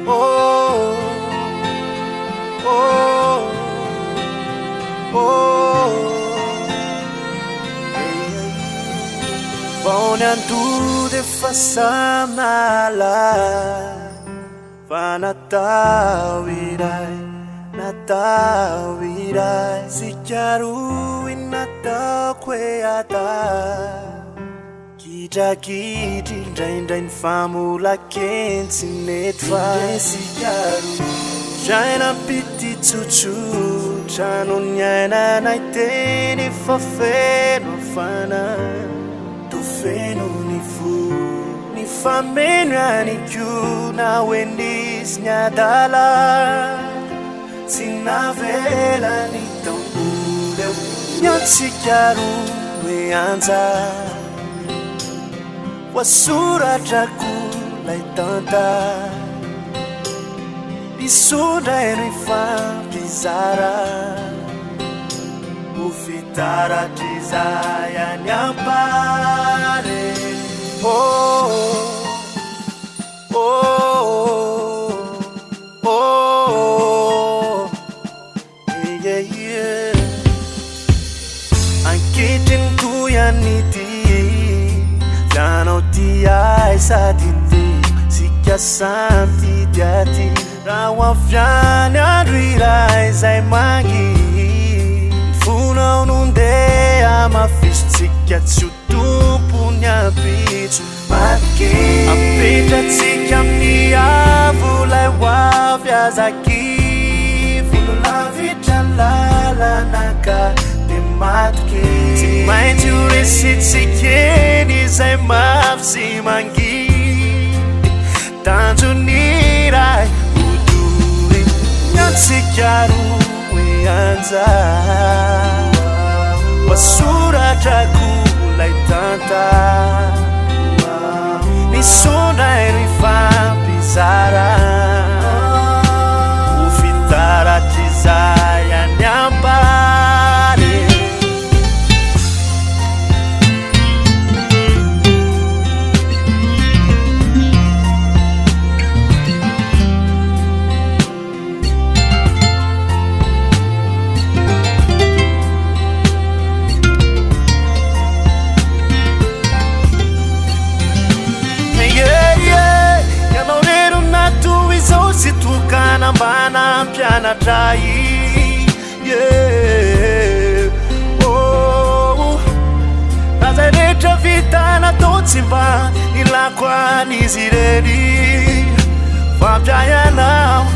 Oh, oh, oh. Vão tudo faça mala, va Natal irai, se quero in Natal queata. Kita indra famula quente netwa sikaru jaina piti chuchu chanu nyana naiteni fafeno fana tu feno ni fu ni famena ni kyu na wendis nyadala sinavela ni tongule nyatsikaru meanza wasura chakula itanta isura erifambizara ufitara tizaya nyambare oh oh oh yeah yeah ankitin tuyaniti Jano ti ai satiti Sikia santi diati Rawa fiani adrirai sai mangi Funa ununde ama fish Sikia tsutu punya pichu Matki Apita tsikia mnia Vulai wafya zaki Fulu la vita lala naka Matki mind you receipt sikeni sai mafsi mangi tanto nirai uduri nyatsikaru weanza wasura chakula itanta nisona erifa bizara ufitara tizaya nyambare Bana piana trai yeah oh Nazareta vita na totsimba ilakwa niziredi Vapjaya now